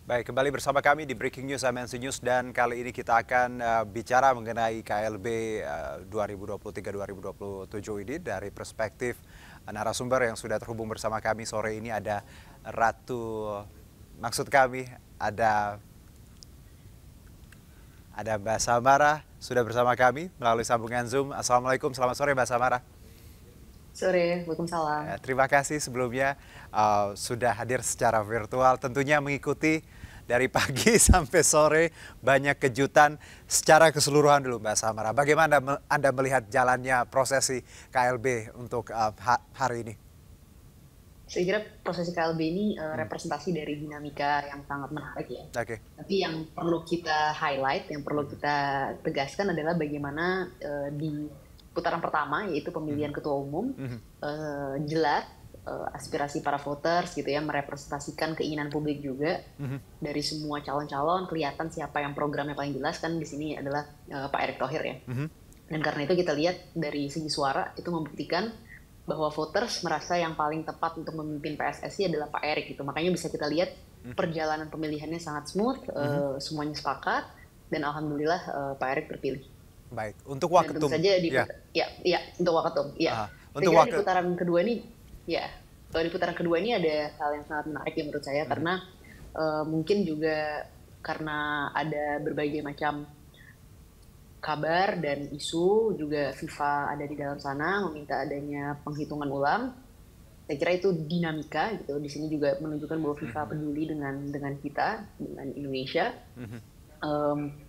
Baik, kembali bersama kami di Breaking News MNC News dan kali ini kita akan bicara mengenai KLB 2023-2027 ini dari perspektif narasumber yang sudah terhubung bersama kami sore ini ada Ratu, maksud kami ada Mbak Samara sudah bersama kami melalui sambungan Zoom. Assalamualaikum, selamat sore Mbak Samara. Sore, Waalaikumsalam. Terima kasih sebelumnya sudah hadir secara virtual, tentunya mengikuti dari pagi sampai sore banyak kejutan secara keseluruhan dulu Mbak Samara. Bagaimana Anda melihat jalannya prosesi KLB untuk hari ini? Saya kira prosesi KLB ini representasi dari dinamika yang sangat menarik ya. Oke. Tapi yang perlu kita highlight, yang perlu kita tegaskan adalah bagaimana di putaran pertama yaitu pemilihan ketua umum jelas aspirasi para voters gitu ya, merepresentasikan keinginan publik juga dari semua calon-calon, kelihatan siapa yang programnya paling jelas kan di sini adalah Pak Erick Thohir ya. Dan karena itu kita lihat dari segi suara itu membuktikan bahwa voters merasa yang paling tepat untuk memimpin PSSI adalah Pak Erick gitu. Makanya bisa kita lihat perjalanan pemilihannya sangat smooth, semuanya sepakat dan alhamdulillah Pak Erick terpilih. Baik, untuk Waketum. Tentu saja untuk Waketum. Ya. Untuk di putaran kedua ini, di putaran kedua ini ada hal yang sangat menarik ya menurut saya karena mungkin juga karena ada berbagai macam kabar dan isu juga FIFA ada di dalam sana meminta adanya penghitungan ulang. Saya kira itu dinamika gitu. Di sini juga menunjukkan bahwa FIFA peduli dengan kita, dengan Indonesia.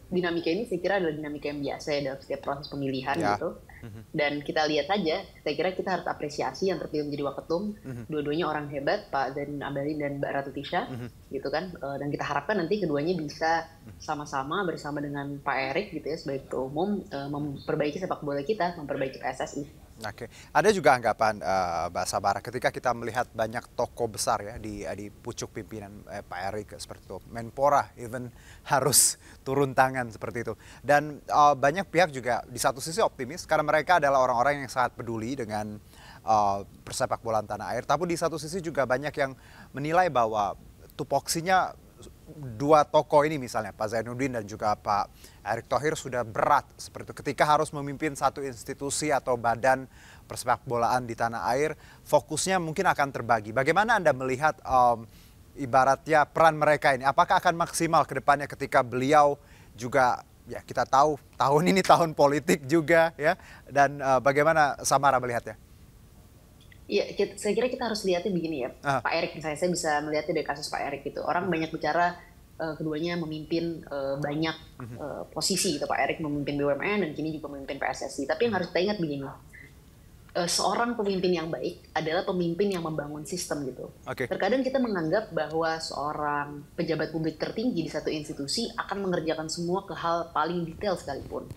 Dinamika ini saya kira adalah dinamika yang biasa ya dalam setiap proses pemilihan gitu. Dan kita lihat saja, saya kira kita harus apresiasi yang terpilih menjadi Waketum. Dua-duanya orang hebat, Pak Zainuddin Amali dan Mbak Ratu Tisha, gitu kan. Dan kita harapkan nanti keduanya bisa sama-sama bersama dengan Pak Erick gitu ya sebagai ketua umum memperbaiki sepak bola kita, memperbaiki PSSI. Oke, ada juga anggapan Mbak Samara ketika kita melihat banyak tokoh besar ya di pucuk pimpinan Pak Erick seperti itu, Menpora even harus turun tangan seperti itu. Dan banyak pihak juga di satu sisi optimis karena mereka adalah orang-orang yang sangat peduli dengan persepak bolaan tanah air. Tapi di satu sisi juga banyak yang menilai bahwa tupoksinya dua tokoh ini misalnya Pak Zainuddin dan juga Pak Erick Thohir sudah berat seperti itu. Ketika harus memimpin satu institusi atau badan persepak bolaan di tanah air, fokusnya mungkin akan terbagi. Bagaimana Anda melihat ibaratnya peran mereka ini? Apakah akan maksimal ke depannya ketika beliau juga ya kita tahu tahun ini tahun politik juga ya, dan bagaimana Samara melihatnya? Iya, saya kira kita harus lihatnya begini ya. Pak Erick misalnya, saya bisa melihatnya dari kasus Pak Erick gitu. Orang banyak bicara keduanya memimpin banyak posisi gitu. Pak Erick memimpin BUMN dan kini juga memimpin PSSI. Tapi yang harus kita ingat begini, seorang pemimpin yang baik adalah pemimpin yang membangun sistem gitu. Terkadang kita menganggap bahwa seorang pejabat publik tertinggi di satu institusi akan mengerjakan semua ke hal paling detail sekalipun.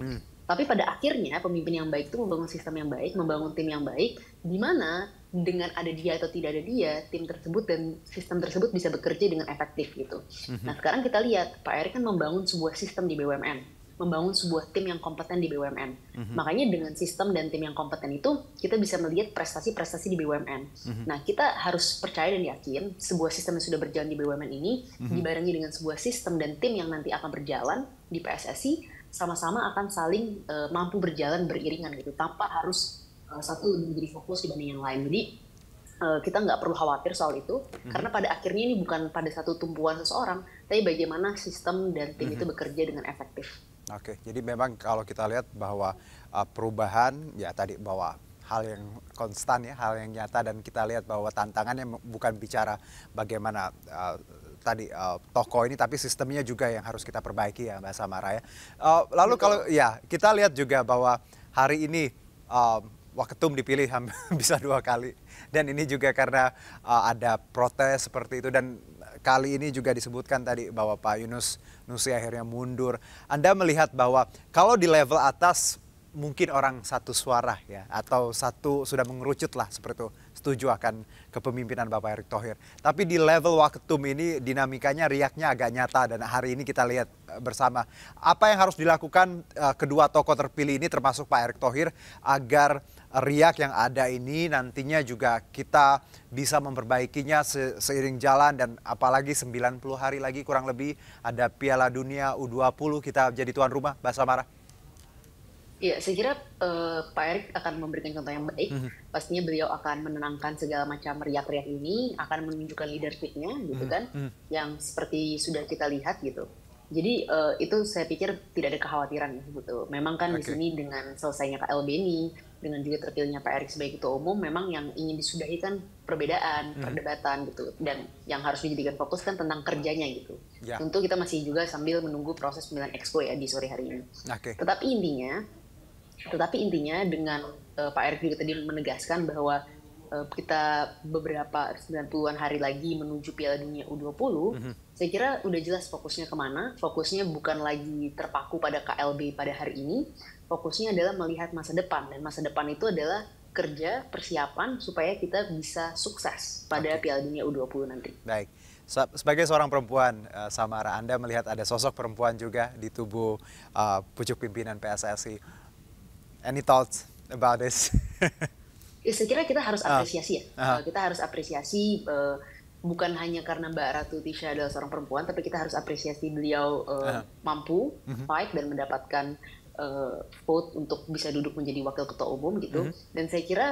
Tapi pada akhirnya pemimpin yang baik itu membangun sistem yang baik, membangun tim yang baik, di mana dengan ada dia atau tidak ada dia, tim tersebut dan sistem tersebut bisa bekerja dengan efektif gitu. Nah sekarang kita lihat Pak Erick kan membangun sebuah sistem di BUMN, membangun sebuah tim yang kompeten di BUMN. Makanya dengan sistem dan tim yang kompeten itu kita bisa melihat prestasi-prestasi di BUMN. Nah kita harus percaya dan yakin sebuah sistem yang sudah berjalan di BUMN ini dibarengi dengan sebuah sistem dan tim yang nanti akan berjalan di PSSI sama-sama akan saling mampu berjalan beriringan gitu tanpa harus satu menjadi fokus dibanding yang lain. Jadi kita nggak perlu khawatir soal itu karena pada akhirnya ini bukan pada satu tumpuan seseorang, tapi bagaimana sistem dan tim itu bekerja dengan efektif. Oke, jadi memang kalau kita lihat bahwa perubahan ya tadi bahwa hal yang konstan ya, hal yang nyata, dan kita lihat bahwa tantangannya bukan bicara bagaimana tadi tokoh ini, tapi sistemnya juga yang harus kita perbaiki ya Mbak Samara ya. Lalu kalau ya kita lihat juga bahwa hari ini Waketum dipilih bisa 2 kali, dan ini juga karena ada protes seperti itu, dan kali ini juga disebutkan tadi bahwa Pak Yunus Nusi akhirnya mundur. Anda melihat bahwa kalau di level atas mungkin orang satu suara ya, atau satu sudah mengerucut lah seperti itu setuju akan kepemimpinan Bapak Erick Thohir. Tapi di level Waketum ini dinamikanya riaknya agak nyata dan hari ini kita lihat bersama. Apa yang harus dilakukan kedua tokoh terpilih ini termasuk Pak Erick Thohir agar riak yang ada ini nantinya juga kita bisa memperbaikinya seiring jalan, dan apalagi 90 hari lagi kurang lebih ada Piala Dunia U20 kita jadi tuan rumah, Mbak Samara. Iya, saya kira Pak Erick akan memberikan contoh yang baik. Pastinya beliau akan menenangkan segala macam riak-riak ini, akan menunjukkan leadership-nya, gitu kan, yang seperti sudah kita lihat gitu. Jadi itu saya pikir tidak ada kekhawatiran gitu. Memang kan di sini dengan selesainya KLB ini, dengan juga terpilihnya Pak Erick sebagai ketua umum, memang yang ingin disudahi kan perbedaan, perdebatan gitu. Dan yang harus dijadikan fokus kan tentang kerjanya gitu. Tentu kita masih juga sambil menunggu proses pemilihan Exco ya di sore hari ini. Tetapi intinya dengan Pak Erick juga tadi menegaskan bahwa kita beberapa 90-an hari lagi menuju Piala Dunia U20, saya kira udah jelas fokusnya kemana. Fokusnya bukan lagi terpaku pada KLB pada hari ini, fokusnya adalah melihat masa depan. Dan masa depan itu adalah kerja, persiapan supaya kita bisa sukses pada Piala Dunia U20 nanti. Baik. Sebagai seorang perempuan, Samara, Anda melihat ada sosok perempuan juga di tubuh pucuk pimpinan PSSI. Any thoughts about this? Ya, saya kira kita harus apresiasi ya. Kita harus apresiasi bukan hanya karena Mbak Ratu Tisha adalah seorang perempuan, tapi kita harus apresiasi beliau mampu fight dan mendapatkan vote untuk bisa duduk menjadi wakil ketua umum gitu. Dan saya kira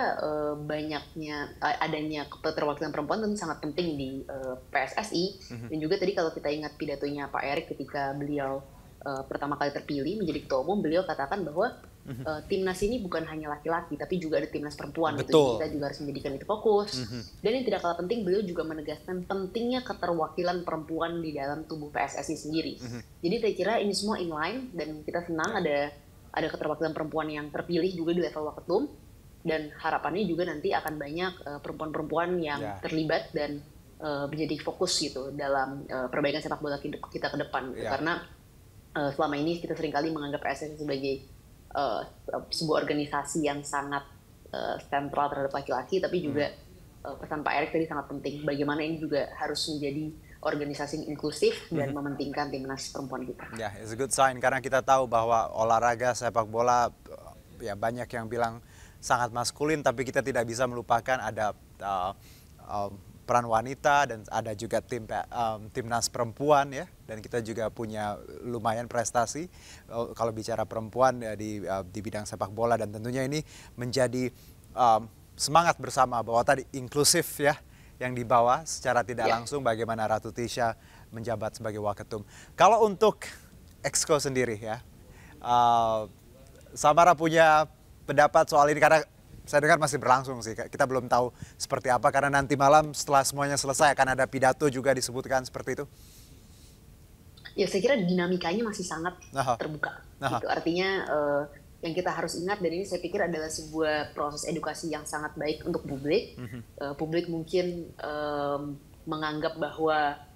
adanya keterwakilan perempuan tentu sangat penting di PSSI. Dan juga tadi kalau kita ingat pidatonya Pak Erick ketika beliau pertama kali terpilih menjadi ketua umum, beliau katakan bahwa timnas ini bukan hanya laki-laki, tapi juga ada timnas perempuan. Gitu. Jadi kita juga harus menjadikan itu fokus. Dan yang tidak kalah penting, beliau juga menegaskan pentingnya keterwakilan perempuan di dalam tubuh PSSI sendiri. Jadi saya kira ini semua inline, dan kita senang ada keterwakilan perempuan yang terpilih juga di level Waketum, dan harapannya juga nanti akan banyak perempuan-perempuan yang terlibat dan menjadi fokus gitu dalam perbaikan sepak bola kita ke depan. Gitu. Karena selama ini kita seringkali menganggap PSSI sebagai sebuah organisasi yang sangat sentral terhadap laki-laki, tapi juga pesan Pak Erick tadi sangat penting. Bagaimana ini juga harus menjadi organisasi yang inklusif dan mementingkan timnas perempuan kita. Ya, it's a good sign karena kita tahu bahwa olahraga sepak bola ya banyak yang bilang sangat maskulin, tapi kita tidak bisa melupakan ada peran wanita dan ada juga timnas perempuan ya, dan kita juga punya lumayan prestasi kalau bicara perempuan ya, di bidang sepak bola, dan tentunya ini menjadi semangat bersama bahwa tadi inklusif ya yang dibawa secara tidak langsung bagaimana Ratu Tisha menjabat sebagai Waketum. Kalau untuk Exco sendiri ya, Samara punya pendapat soal ini karena saya dengar masih berlangsung sih, kita belum tahu seperti apa karena nanti malam setelah semuanya selesai akan ada pidato juga disebutkan seperti itu. Ya saya kira dinamikanya masih sangat terbuka. Gitu. Artinya yang kita harus ingat, dan ini saya pikir adalah sebuah proses edukasi yang sangat baik untuk publik. Publik mungkin menganggap bahwa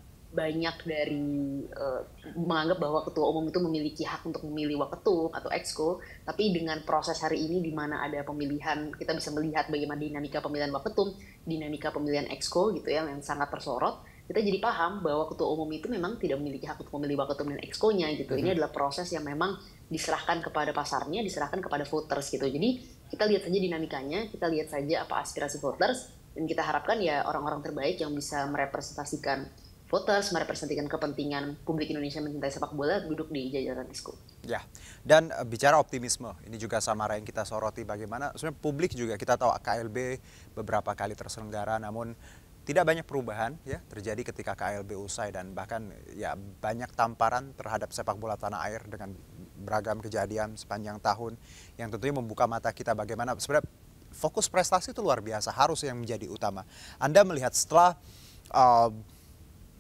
menganggap bahwa ketua umum itu memiliki hak untuk memilih Waketum atau Exco, tapi dengan proses hari ini di mana ada pemilihan, kita bisa melihat bagaimana dinamika pemilihan Waketum, dinamika pemilihan Exco gitu ya, yang sangat tersorot. Kita jadi paham bahwa ketua umum itu memang tidak memiliki hak untuk memilih Waketum dan Exco-nya gitu. Ini adalah proses yang memang diserahkan kepada pasarnya, diserahkan kepada voters gitu. Jadi kita lihat saja dinamikanya, kita lihat saja apa aspirasi voters, dan kita harapkan ya orang-orang terbaik yang bisa merepresentasikan voters, merepresentasikan kepentingan publik Indonesia mencintai sepak bola duduk di jajaran Exco. Ya, dan bicara optimisme, ini juga Samara yang kita soroti bagaimana sebenarnya publik juga kita tahu KLB beberapa kali terselenggara, namun tidak banyak perubahan ya terjadi ketika KLB usai, dan bahkan ya banyak tamparan terhadap sepak bola tanah air dengan beragam kejadian sepanjang tahun yang tentunya membuka mata kita bagaimana sebenarnya fokus prestasi itu luar biasa harus yang menjadi utama. Anda melihat setelah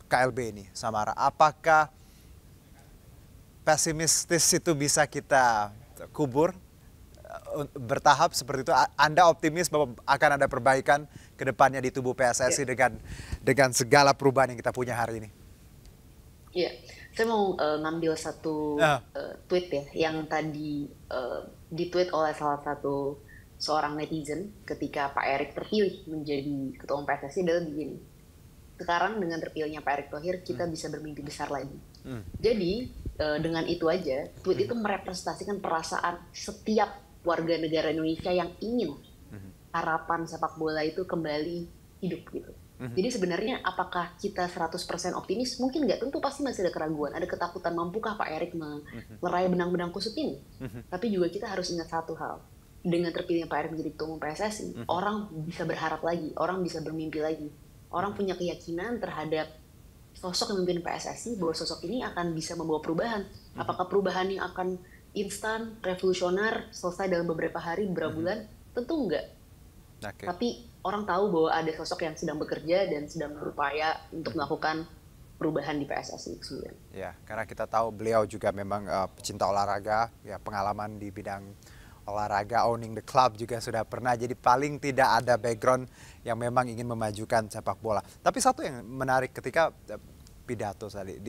KLB ini, Samara, apakah pesimistis itu bisa kita kubur bertahap seperti itu? Anda optimis bahwa akan ada perbaikan ke depannya di tubuh PSSI dengan segala perubahan yang kita punya hari ini? Iya, saya mau ngambil satu tweet ya, yang tadi ditweet oleh salah satu seorang netizen ketika Pak Erick terpilih menjadi ketua umum PSSI adalah begini. Sekarang dengan terpilihnya Pak Erick Thohir, kita bisa bermimpi besar lagi. Jadi dengan itu aja, tweet itu merepresentasikan perasaan setiap warga negara Indonesia yang ingin harapan sepak bola itu kembali hidup gitu. Jadi sebenarnya apakah kita 100% optimis? Mungkin nggak, tentu pasti masih ada keraguan, ada ketakutan, mampukah Pak Erick melerai benang-benang kusut ini? Tapi juga kita harus ingat satu hal, dengan terpilihnya Pak Erick menjadi ketua umum PSSI, orang bisa berharap lagi, orang bisa bermimpi lagi. Orang punya keyakinan terhadap sosok yang memimpin PSSI, bahwa sosok ini akan bisa membawa perubahan. Apakah perubahan yang akan instan, revolusioner, selesai dalam beberapa hari, beberapa bulan? Tentu enggak. Okay. Tapi orang tahu bahwa ada sosok yang sedang bekerja dan sedang berupaya untuk melakukan perubahan di PSSI itu. Ya, karena kita tahu beliau juga memang pecinta olahraga, ya pengalaman di bidang olahraga, owning the club juga sudah pernah, jadi paling tidak ada background yang memang ingin memajukan sepak bola. Tapi satu yang menarik ketika pidato tadi,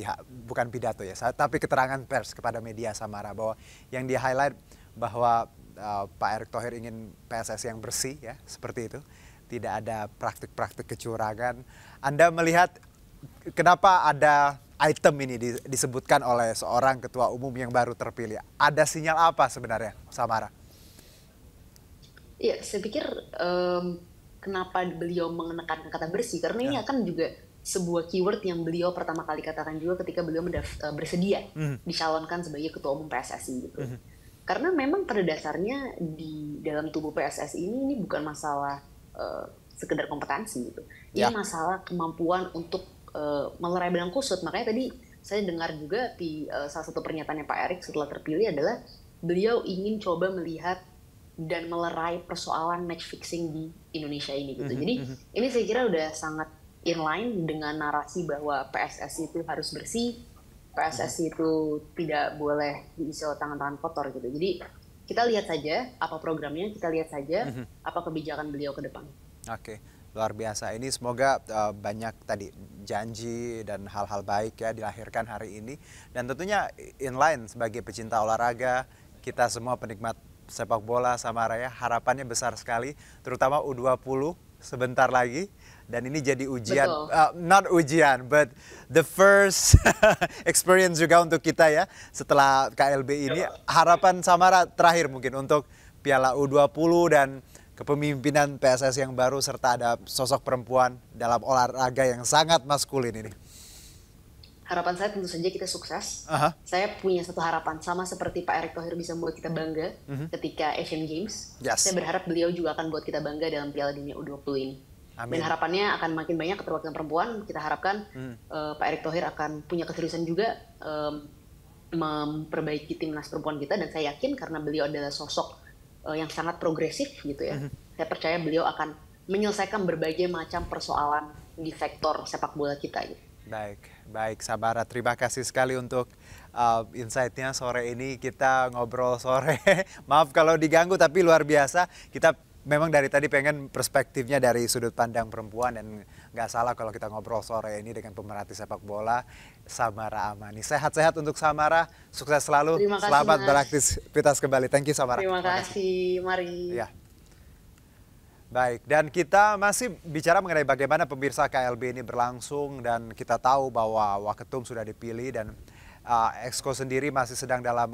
bukan pidato ya, tapi keterangan pers kepada media Samara, bahwa yang di highlight bahwa Pak Erick Thohir ingin PSSI yang bersih ya, seperti itu, tidak ada praktik-praktik kecurangan. Anda melihat kenapa ada item ini disebutkan oleh seorang ketua umum yang baru terpilih? Ada sinyal apa sebenarnya, Samara? Iya, saya pikir kenapa beliau mengenakan kata bersih, karena ini akan juga sebuah keyword yang beliau pertama kali katakan juga ketika beliau bersedia dicalonkan sebagai ketua umum PSSI gitu. Karena memang pada dasarnya di dalam tubuh PSSI ini bukan masalah sekedar kompetensi gitu. Ini masalah kemampuan untuk melerai benang kusut. Makanya tadi saya dengar juga di salah satu pernyataannya Pak Erick setelah terpilih adalah beliau ingin coba melihat dan melerai persoalan match fixing di Indonesia ini gitu. Jadi ini saya kira udah sangat inline dengan narasi bahwa PSSI itu harus bersih, PSSI itu tidak boleh diisi oleh tangan-tangan kotor gitu. Jadi kita lihat saja apa programnya, kita lihat saja apa kebijakan beliau ke depan. Oke, luar biasa. Ini semoga banyak tadi janji dan hal-hal baik ya dilahirkan hari ini. Dan tentunya inline sebagai pecinta olahraga, kita semua penikmat sepak bola Samara ya, harapannya besar sekali, terutama U20 sebentar lagi, dan ini jadi ujian, not ujian, but the first experience juga untuk kita ya, setelah KLB ini. Harapan Samara terakhir mungkin untuk Piala U20 dan kepemimpinan PSSI yang baru, serta ada sosok perempuan dalam olahraga yang sangat maskulin ini. Harapan saya tentu saja kita sukses. Saya punya satu harapan, sama seperti Pak Erick Thohir bisa membuat kita bangga ketika Asian Games. Saya berharap beliau juga akan buat kita bangga dalam Piala Dunia U20 ini. Amin. Dan harapannya akan makin banyak keterwakilan perempuan. Kita harapkan Pak Erick Thohir akan punya keseriusan juga memperbaiki timnas perempuan kita. Dan saya yakin karena beliau adalah sosok yang sangat progresif gitu ya. Saya percaya beliau akan menyelesaikan berbagai macam persoalan di sektor sepak bola kita gitu. Baik Samara, terima kasih sekali untuk insight-nya sore ini. Kita ngobrol sore, maaf kalau diganggu, tapi luar biasa. Kita memang dari tadi pengen perspektifnya dari sudut pandang perempuan, dan nggak salah kalau kita ngobrol sore ini dengan pemerhati sepak bola, Samara Amani. Sehat-sehat untuk Samara, sukses selalu, selamat beraktivitas kembali. Thank you Samara. Terima kasih, mari. Ya. Baik, dan kita masih bicara mengenai bagaimana pemirsa KLB ini berlangsung, dan kita tahu bahwa Waketum sudah dipilih dan Exco sendiri masih sedang dalam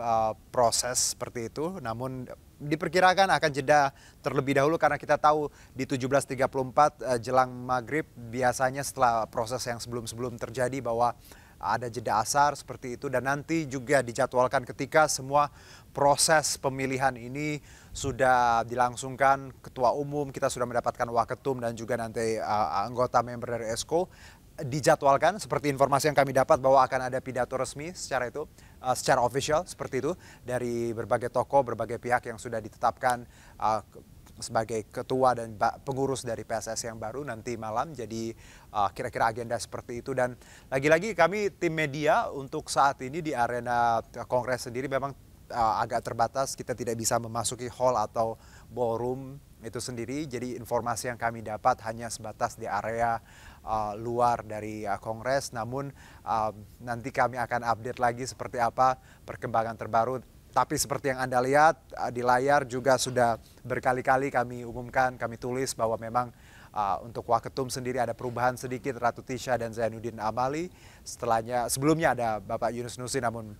proses seperti itu. Namun diperkirakan akan jeda terlebih dahulu karena kita tahu di 17.34 jelang maghrib biasanya setelah proses yang sebelum-sebelum terjadi bahwa ada jeda asar seperti itu, dan nanti juga dijadwalkan ketika semua proses pemilihan ini sudah dilangsungkan, ketua umum kita sudah mendapatkan waketum dan juga nanti anggota member dari Exco, dijadwalkan seperti informasi yang kami dapat bahwa akan ada pidato resmi secara official seperti itu dari berbagai tokoh, berbagai pihak yang sudah ditetapkan sebagai ketua dan pengurus dari PSSI yang baru nanti malam. Jadi kira-kira agenda seperti itu, dan lagi-lagi kami tim media untuk saat ini di arena kongres sendiri memang agak terbatas, kita tidak bisa memasuki hall atau ballroom itu sendiri. Jadi informasi yang kami dapat hanya sebatas di area luar dari kongres. Namun nanti kami akan update lagi seperti apa perkembangan terbaru Tapi seperti yang Anda lihat di layar juga sudah berkali-kali kami umumkan, kami tulis bahwa memang untuk Waketum sendiri ada perubahan sedikit, Ratu Tisha dan Zainuddin Amali. Sebelumnya ada Bapak Yunus Nusi namun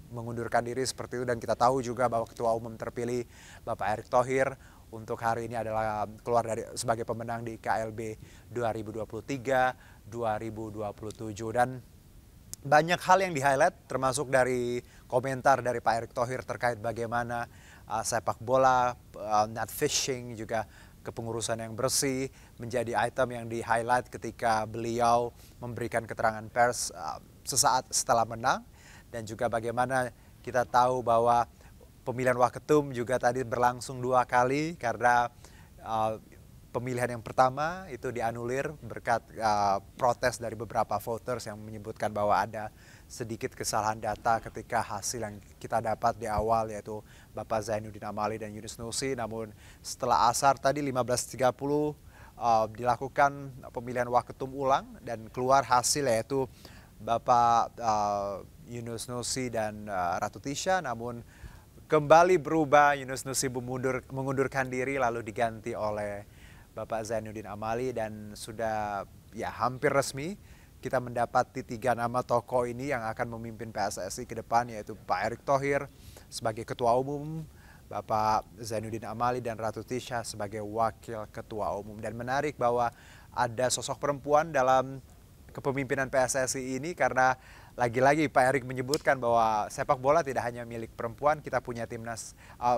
mengundurkan diri seperti itu, dan kita tahu juga bahwa Ketua Umum terpilih Bapak Erick Thohir untuk hari ini adalah keluar sebagai pemenang di KLB 2023-2027, dan banyak hal yang di-highlight termasuk dari komentar dari Pak Erick Thohir terkait bagaimana sepak bola, net fishing, juga kepengurusan yang bersih menjadi item yang di-highlight ketika beliau memberikan keterangan pers sesaat setelah menang. Dan juga bagaimana kita tahu bahwa pemilihan Waketum juga tadi berlangsung 2 kali karena pemilihan yang pertama itu dianulir berkat protes dari beberapa voters yang menyebutkan bahwa ada sedikit kesalahan data ketika hasil yang kita dapat di awal, yaitu Bapak Zainuddin Amali dan Yunus Nusi. Namun setelah asar tadi 15.30 dilakukan pemilihan Waketum ulang dan keluar hasil yaitu Bapak Yunus Nusi dan Ratu Tisha, namun kembali berubah, Yunus Nusi mengundurkan diri lalu diganti oleh Bapak Zainuddin Amali, dan sudah ya hampir resmi kita mendapati 3 nama tokoh ini yang akan memimpin PSSI ke depan, yaitu Pak Erick Thohir sebagai Ketua Umum, Bapak Zainuddin Amali dan Ratu Tisha sebagai Wakil Ketua Umum. Dan menarik bahwa ada sosok perempuan dalam kepemimpinan PSSI ini karena lagi-lagi Pak Erick menyebutkan bahwa sepak bola tidak hanya milik perempuan, kita punya timnas,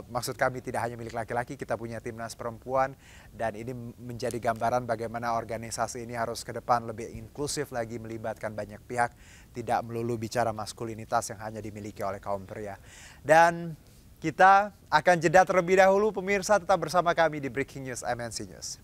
maksud kami tidak hanya milik laki-laki, kita punya timnas perempuan, dan ini menjadi gambaran bagaimana organisasi ini harus ke depan lebih inklusif lagi, melibatkan banyak pihak, tidak melulu bicara maskulinitas yang hanya dimiliki oleh kaum pria. Dan kita akan jeda terlebih dahulu, pemirsa tetap bersama kami di Breaking News MNC News.